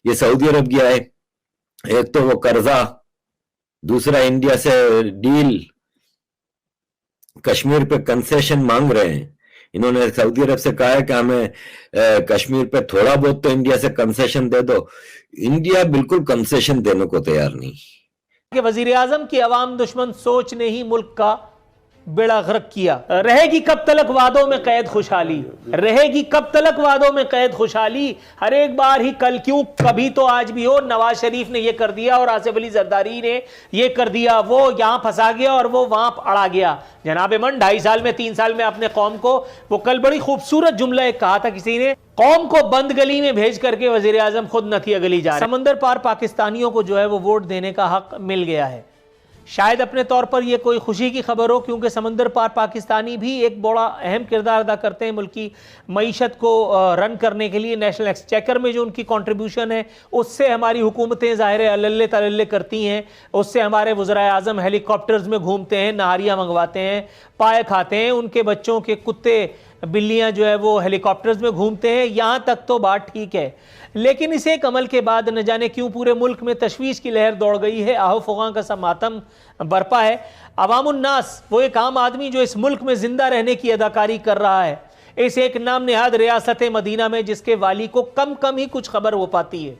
ये सऊदी अरब गया है, एक तो वो कर्जा, दूसरा इंडिया से डील, कश्मीर पे कंसेशन मांग रहे हैं। इन्होंने सऊदी अरब से कहा है कि हमें कश्मीर पे थोड़ा बहुत तो इंडिया से कंसेशन दे दो। इंडिया बिल्कुल कंसेशन देने को तैयार नहीं कि वजीर आजम की अवाम दुश्मन सोच ने ही मुल्क का बेड़ा गर्क किया। रहेगी कब तलक वादों में कैद खुशहाली, रहेगी कब तलक वादों में कैद खुशहाली, हर एक बार ही कल क्यों कभी तो आज भी हो। नवाज शरीफ ने यह कर दिया और आसिफ अली जरदारी ने यह कर दिया, वो यहां फंसा गया और वो वहां अड़ा गया। जनाब मन 2.5 साल में 3 साल में अपने कौम को, वो कल बड़ी खूबसूरत जुमला एक कहा था किसी ने, कौम को बंद गली में भेज करके वजीर आजम खुद नथिया गली जा रहे। समंदर पार पाकिस्तानियों को जो है वो वोट देने का हक मिल गया है। शायद अपने तौर पर यह कोई खुशी की खबर हो, क्योंकि समंदर पार पाकिस्तानी भी एक बड़ा अहम किरदार अदा करते हैं मुल्क की मईशत को रन करने के लिए। नेशनल एक्सचेकर में जो उनकी कंट्रीब्यूशन है उससे हमारी हुकूमतें ज़ाहिर अल्ले तल्ले करती हैं, उससे हमारे वज़राए आज़म हेलीकॉप्टर्स में घूमते हैं, नहारियाँ मंगवाते हैं, पाए खाते हैं, उनके बच्चों के कुत्ते बिल्लियाँ जो है वो हेलीकॉप्टर्स में घूमते हैं। यहाँ तक तो बात ठीक है, लेकिन इस एक अमल के बाद न जाने क्यों पूरे मुल्क में तशवीश की लहर दौड़ गई है, आहो फुगां का सा मातम बरपा है। अवामुन्नास, वो एक आम आदमी जो इस मुल्क में जिंदा रहने की अदाकारी कर रहा है, इस एक नाम निहाद रियासत मदीना में, जिसके वाली को कम कम ही कुछ खबर हो पाती है।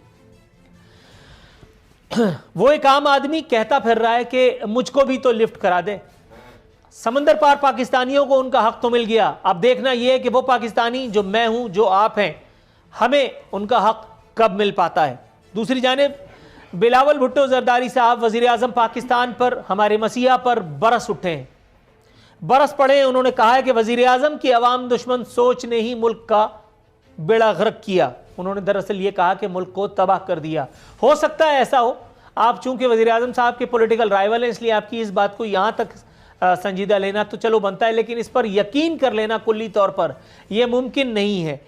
वो एक आम आदमी कहता फिर रहा है कि मुझको भी तो लिफ्ट करा दे। समंदर पार पाकिस्तानियों को उनका हक तो मिल गया, अब देखना यह है कि वो पाकिस्तानी जो मैं हूं, जो आप हैं, हमें उनका हक कब मिल पाता है। दूसरी जानिब बिलावल भुट्टो जरदारी साहब वजीर आजम पाकिस्तान पर, हमारे मसीहा पर बरस उठे हैं, बरस पड़े हैं। उन्होंने कहा है कि वजीर आजम की अवाम दुश्मन सोच ने ही मुल्क का बेड़ा गर्क किया। उन्होंने दरअसल ये कहा कि मुल्क को तबाह कर दिया। हो सकता है ऐसा हो, आप चूंकि वजीर आजम साहब के पॉलिटिकल राइवल हैं, इसलिए आपकी इस बात को यहाँ तक संजीदा लेना तो चलो बनता है, लेकिन इस पर यकीन कर लेना कुल्ली तौर पर यह मुमकिन नहीं है।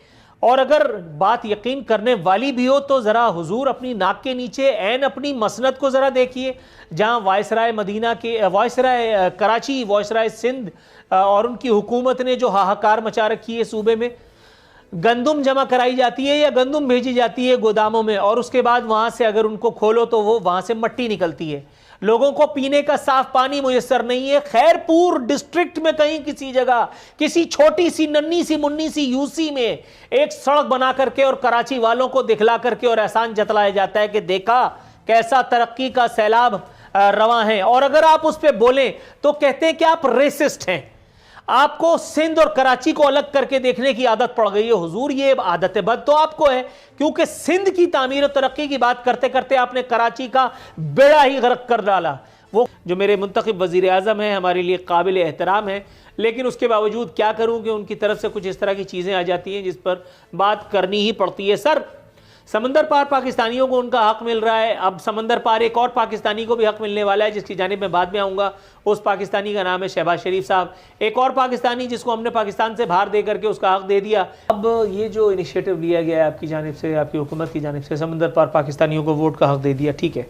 और अगर बात यकीन करने वाली भी हो तो ज़रा हुजूर अपनी नाक के नीचे ऐन अपनी मसनद को ज़रा देखिए, जहाँ वायसराय मदीना के, वायसराय कराची, वायसराय सिंध और उनकी हुकूमत ने जो हाहाकार मचा रखी है सूबे में, गंदुम जमा कराई जाती है या गंदुम भेजी जाती है गोदामों में, और उसके बाद वहाँ से अगर उनको खोलो तो वो वहाँ से मट्टी निकलती है। लोगों को पीने का साफ पानी मुयस्सर नहीं है। खैरपुर डिस्ट्रिक्ट में कहीं किसी जगह, किसी छोटी सी नन्ही सी मुन्नी सी यूसी में एक सड़क बना करके और कराची वालों को दिखला करके और एहसान जतलाया जाता है कि देखा कैसा तरक्की का सैलाब रवा है। और अगर आप उस पर बोलें तो कहते हैं कि आप रेसिस्ट हैं। आपको सिंध और कराची को अलग करके देखने की आदत पड़ गई है। हुजूर ये आदत बद तो आपको है, क्योंकि सिंध की तामीर और तरक्की की बात करते करते आपने कराची का बेड़ा ही गर्क कर डाला। वो जो मेरे मुंतखब वजीर आज़म हैं, हमारे लिए काबिल एहतराम है, लेकिन उसके बावजूद क्या करूं कि उनकी तरफ से कुछ इस तरह की चीज़ें आ जाती हैं जिस पर बात करनी ही पड़ती है। सर, समंदर पार पाकिस्तानियों को उनका हक मिल रहा है, अब समंदर पार एक और पाकिस्तानी को भी हक मिलने वाला है, जिसकी जानिब में बाद में आऊँगा। उस पाकिस्तानी का नाम है शहबाज शरीफ साहब, एक और पाकिस्तानी जिसको हमने पाकिस्तान से बाहर दे करके उसका हक दे दिया। अब ये जो इनिशिएटिव लिया गया है आपकी जानिब से, आपकी हुकूमत की जानिब से, समंदर पार पाकिस्तानियों को वोट का हक दे दिया, ठीक है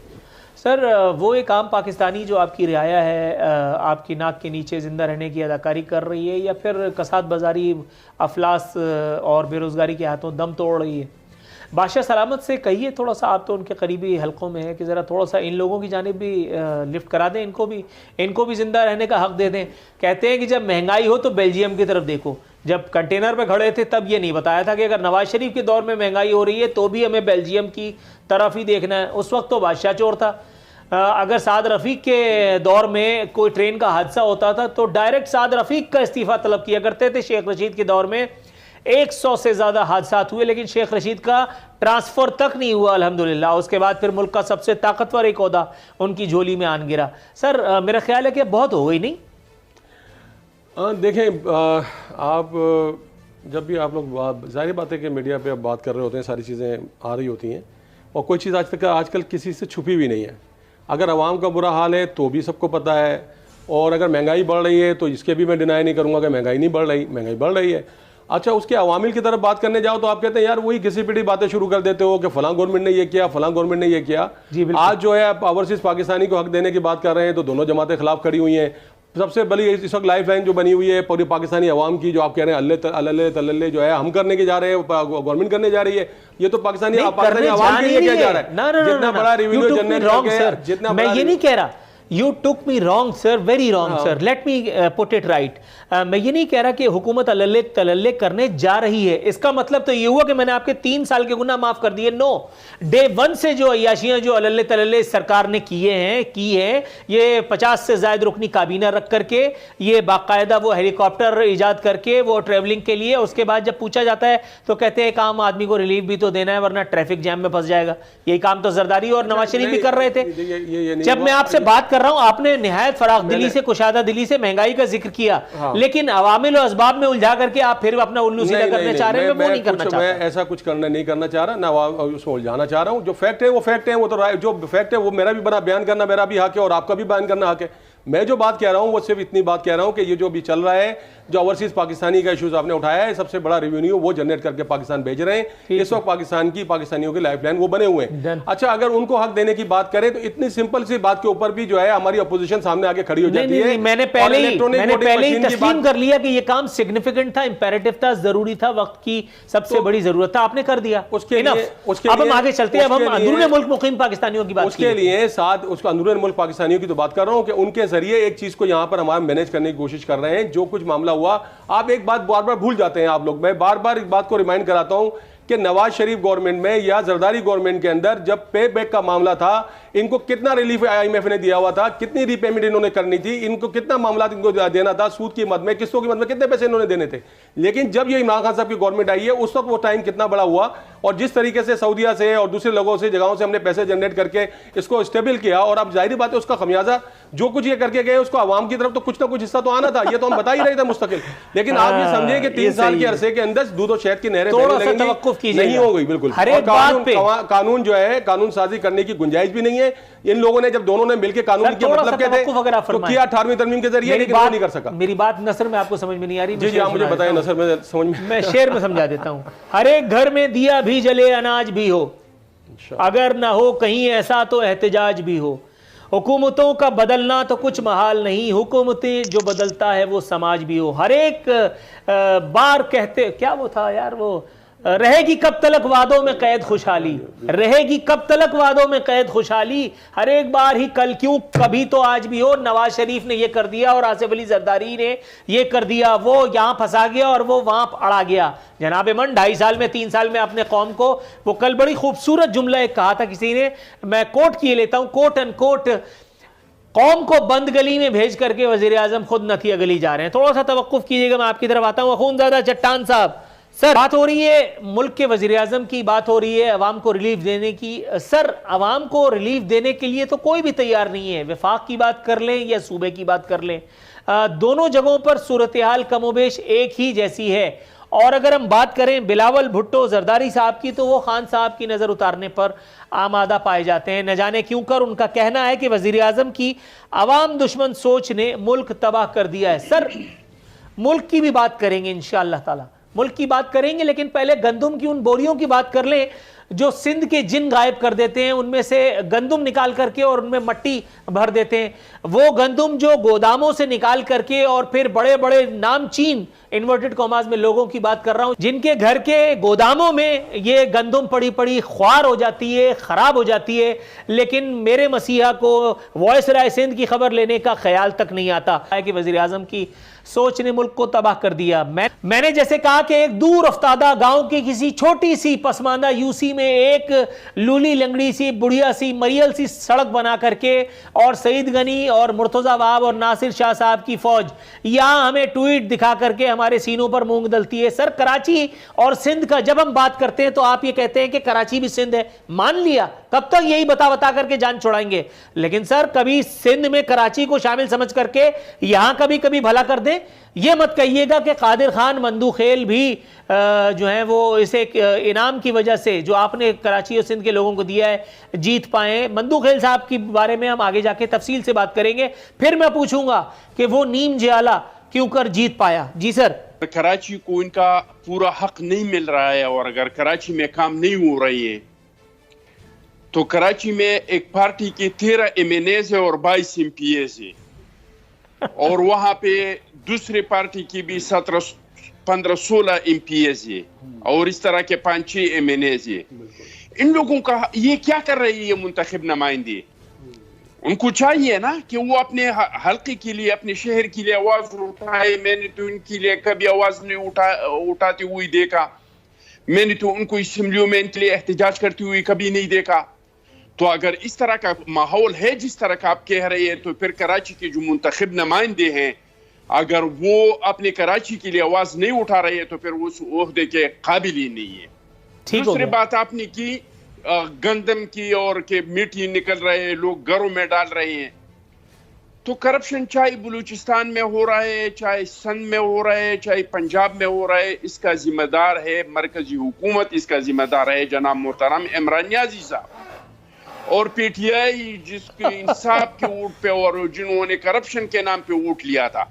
सर, वो एक आम पाकिस्तानी जो आपकी रियाया है, आपकी नाक के नीचे ज़िंदा रहने की अदाकारी कर रही है, या फिर कसाद बाजारी, अफलास और बेरोज़गारी के हाथों दम तोड़ रही है? बादशाह सलामत से कहिए थोड़ा सा, आप तो उनके करीबी हलकों में है, कि ज़रा थोड़ा सा इन लोगों की जानिब भी लिफ्ट करा दें, इनको भी ज़िंदा रहने का हक दे दें। कहते हैं कि जब महंगाई हो तो बेल्जियम की तरफ देखो। जब कंटेनर पे खड़े थे तब ये नहीं बताया था कि अगर नवाज शरीफ के दौर में महंगाई हो रही है तो भी हमें बेल्जियम की तरफ ही देखना है। उस वक्त तो बादशाह चोर था। अगर साद रफ़ीक के दौर में कोई ट्रेन का हादसा होता था तो डायरेक्ट साद रफ़ीक का इस्तीफ़ा तलब किया करते थे। शेख रशीद के दौर में 100 से ज़्यादा हादसा हुए, लेकिन शेख रशीद का ट्रांसफ़र तक नहीं हुआ अल्हम्दुलिल्लाह। उसके बाद फिर मुल्क का सबसे ताकतवर एक ओहदा उनकी झोली में आन गिरा। सर, मेरा ख्याल है कि बहुत हो गई नहीं? देखें, आप जब भी आप लोग, ज़ाहिर बात है कि मीडिया पे आप बात कर रहे होते हैं, सारी चीज़ें आ रही होती हैं, और कोई चीज़ आजकल किसी से छुपी भी नहीं है। अगर आवाम का बुरा हाल है तो भी सबको पता है, और अगर महंगाई बढ़ रही है तो इसके भी मैं डिनाई नहीं करूँगा कि महंगाई नहीं बढ़ रही, महंगाई बढ़ रही है। अच्छा, उसके अवामिल की तरफ बात करने जाओ तो आप कहते हैं यार वही घिसी पिटी बातें शुरू कर देते हो कि फलां गवर्नमेंट ने ये किया, फलां गवर्नमेंट ने ये किया। आज जो है ओवरसीज़ पाकिस्तानी को हक देने की बात कर रहे हैं तो दोनों जमातें खिलाफ खड़ी हुई हैं। सबसे बड़ी इस वक्त लाइफ लाइन जो बनी हुई है पूरी पाकिस्तानी अवाम की, जो आप कह रहे हैं अल्ले तल्ले जो है हम करने के जा रहे हैं, गवर्नमेंट करने जा रही है, ये तो पाकिस्तानी अवाम के लिए क्या जा रहा है? जितना बड़ा रेवेन्यू जनरेट करके, जितना मैं ये नहीं कह रहा, You took me wrong, sir, very wrong, sir. Let me put it right. मैं ये नहीं कह रहा कि हुकूमत अल्ले तल्ले करने जा रही है। इसका मतलब तो ये हुआ कि मैंने आपके 3 साल के गुनाह माफ कर दिए। नो, डे 1 से जो अय्याशियां जो अल्ले तल्ले सरकार ने की है, ये 50 से ज्यादा रुकनी काबीना रख करके, ये बाकायदा वो हेलीकॉप्टर इजाद करके वो ट्रेवलिंग के लिए, उसके बाद जब पूछा जाता है तो कहते हैं एक आम आदमी को रिलीफ भी तो देना है वरना ट्रैफिक जैम में फंस जाएगा। यही काम तो जरदारी और नवाज शरीफ भी कर रहे थे। जब मैं आपसे बात कर रहा हूं, आपने निहायत फराग दिली से, कुशादा दिली से महंगाई का जिक्र किया, लेकिन अवामिल और असबाब में उलझा करके आप फिर अपना उल्लू सीधा करने चाह रहे हैं। मैं वो नहीं करना चाहता। मैं ऐसा कुछ नहीं करना चाह रहा, ना उसमें उलझाना चाह रहा हूं। जो फैक्ट है वो फैक्ट है, वो तो जो फैक्ट है वो मेरा भी बना बयान करना मेरा भी हक है और आपका भी बयान करना हक है। मैं जो बात कह रहा हूं वो सिर्फ इतनी बात कह रहा हूं कि ये जो भी चल रहा है, जो ओवरसीज पाकिस्तानी का इश्यूज आपने उठाया है, सबसे बड़ा रेवेन्यू वो जनरेट करके पाकिस्तान भेज रहे हैं। इस वक्त पाकिस्तानियों की लाइफलाइन वो बने हुए हैं। अच्छा, अगर उनको हक देने की बात करें तो इतनी सिंपल सी बात के ऊपर भी जो है हमारी अपोजिशन सामने आगे खड़ी हो जाती है। मैंने पहले ही तस्लीम कर लिया कि ये काम सिग्निफिकेंट था, इंपेरेटिव था, जरूरी था, वक्त की सबसे बड़ी जरूरत था, आपने कर दिया। उसके अब हम आगे चलते हैं। अब हम अंदरूनी मुल्क मुकीम पाकिस्तानियों की बात, उसके लिए साथ उसको अंदरूनी मुल्क पाकिस्तानियों की तो बात कर रहा हूं कि उनके जरिए एक चीज को यहां पर हमारा मैनेज करने की कोशिश कर रहे हैं। जो कुछ मामला हुआ, आप एक बात बार बार भूल जाते हैं आप लोग। मैं बार बार इस बात को रिमाइंड कराता हूं कि नवाज शरीफ गवर्नमेंट में या जरदारी गवर्नमेंट के अंदर जब पे बैक का मामला था, इनको कितना रिलीफ आईएमएफ ने दिया हुआ था, कितनी रीपेमेंट इन्होंने करनी थी, इनको कितना मामला इनको देना था, सूद की मद में, किस्तों की मद में कितने पैसे इन्होंने देने थे। लेकिन जब ये इमरान खान साहब की गवर्नमेंट आई है, उस वक्त वो टाइम कितना बड़ा हुआ और जिस तरीके से सऊदिया से और दूसरे लोगों से जगहों से हमने पैसे जनरेट करके इसको स्टेबल किया, और अब जाहिर बात है उसका खमियाजा जो कुछ ये करके गए उसको आवाम की तरफ तो कुछ ना कुछ हिस्सा तो आना था। ये तो हम बता ही रहे थे मुस्तकिल। लेकिन आप ये समझे कि 3 साल के अरसे के अंदर दूध और शहद की नहरें नहीं हो गई। बिल्कुल, कानून जो है कानून साजी करने की गुंजाइश भी नहीं है। इन लोगों ने जब दोनों ने मिलकर कानून के मतलब क्या थे तो किया 18वीं तरमीम के जरिए, लेकिन वो नहीं कर सका। मेरी बात नसर में आपको समझ में नहीं आ रही? जी, आप मुझे बताएं नसर में समझ में। मैं शेर में समझा देता हूं। हर एक घर में दिया भी जले, अनाज भी हो, अगर ना हो कहीं ऐसा तो एहतजाज भी हो। हुकूमतों का बदलना तो कुछ महाल नहीं, हुकूमतें जो बदलता है वो समाज भी हो। हर एक बार कहते, क्या वो था यार, वो रहेगी कब तलक वादों में कैद खुशहाली, रहेगी कब तलक वादों में कैद खुशहाली, हर एक बार ही कल क्यों, कभी तो आज भी हो। नवाज शरीफ ने ये कर दिया और आसिफ अली जरदारी ने ये कर दिया, वो यहां फंसा गया और वो वहां अड़ा गया। जनाब मन 2.5 साल में 3 साल में अपने कौम को, वो कल बड़ी खूबसूरत जुमला एक कहा था किसी ने, मैं कोट किए लेता हूं, कोट एंड कोट, कौम को बंद गली में भेज करके वजीर आजम खुद नथिया गली जा रहे हैं। थोड़ा सा तवक्कुफ कीजिएगा, मैं आपकी तरफ आता हूं। अखूनज़ादा चट्टान साहब, सर बात हो रही है मुल्क के वजीर आजम की, बात हो रही है अवाम को रिलीफ देने की। सर अवाम को रिलीफ देने के लिए तो कोई भी तैयार नहीं है। वफाक की बात कर लें या सूबे की बात कर लें, दोनों जगहों पर सूरत हाल कमोबेश एक ही जैसी है। और अगर हम बात करें बिलावल भुट्टो जरदारी साहब की, तो वो खान साहब की नज़र उतारने पर आमादा पाए जाते हैं। न जाने क्यों कर उनका कहना है कि वजीर आजम की अवाम दुश्मन सोच ने मुल्क तबाह कर दिया है। सर मुल्क की भी बात करेंगे इंशाअल्लाह ताला, मुल्क की बात करेंगे, लेकिन पहले गंदुम की उन बोरियों की बात कर लें जो सिंध के जिन गायब कर देते हैं, उनमें से गंदुम निकाल करके और उनमें मट्टी भर देते हैं। वो गंदुम जो गोदामों से निकाल करके और फिर बड़े बड़े नामचीन इन्वर्टेड कॉमास में लोगों की बात कर रहा हूं, जिनके घर के गोदामों में ये गंदुम पड़ी पड़ी ख्वार हो जाती है, खराब हो जाती है, लेकिन मेरे मसीहा को वॉइस राय सिंध की खबर लेने का ख्याल तक नहीं आता है कि वजीर आजम की सोच ने मुल्क को तबाह कर दिया। मैंने जैसे कहा कि एक दूर अफ्तादा गांव की किसी छोटी सी पसमानदा यूसी में एक लूली लंगड़ी सी बुढ़िया सी मरियल सी सड़क बना करके और सईद गनी और मुर्तजा वाब और नासिर शाह साहब की फौज यहां हमें ट्वीट दिखा करके हमारे सीनों पर मूंग दलती है। सर कराची और सिंध का जब हम बात करते हैं तो आप ये कहते हैं कि कराची भी सिंध है, मान लिया, कब तक यही बता करके जान छोड़ाएंगे। लेकिन सर कभी सिंध में कराची को शामिल समझ करके यहां कभी कभी भला कर दें। ये मत कहिएगा कि कादिर खान मंदूखेल भी जो है वो इसे इनाम की वजह से जो आपने कराची और सिंध के लोगों को दिया है जीत पाए। मंदूखेल साहब के बारे में हम आगे जाके तफसील से बात करेंगे। फिर मैं पूछूंगा कि वो नीम जियाला क्यों कर जीत पाया। जी सर। कराची को इनका पूरा हक नहीं मिल रहा है, और अगर कराची में काम नहीं हो रही है तो कराची में एक पार्टी के 13 MNAs है और 22 MPAs है। और वहां पे दूसरे पार्टी की भी 17-15-16 MPs ये और इस तरह के 5-6 MNAs ये। इन लोगों का ये क्या कर रही है ये मुंतखब नुमाइंदे? उनको चाहिए ना कि वो अपने हल्के के लिए, अपने शहर के लिए आवाज उठाए। मैंने तो इनके लिए कभी आवाज नहीं उठाते हुए देखा। मैंने तो उनको असेंबलियों में इनके लिए एहतजाज करते हुए कभी नहीं देखा। तो अगर इस तरह का माहौल है जिस तरह का आप कह रहे हैं, तो फिर कराची के जो मुंतखब नुमाइंदे हैं, अगर वो अपने कराची के लिए आवाज नहीं उठा रहे हैं, तो फिर वो उस ओहदे के काबिल ही नहीं है। दूसरी बात आपने की गंदम की और के मीठी निकल रहे हैं, लोग घरों में डाल रहे हैं। तो करप्शन चाहे बलूचिस्तान में हो रहा है, चाहे सिंध में हो रहा है, चाहे पंजाब में हो रहा है, इसका जिम्मेदार है मरकजी हुकूमत, इसका जिम्मेदार है जनाब मोहतरम इमरान नियाज़ी साहब और PTI जिसके इंसाफ के वोट पे और जिन्होंने करप्शन के नाम पे वोट लिया था।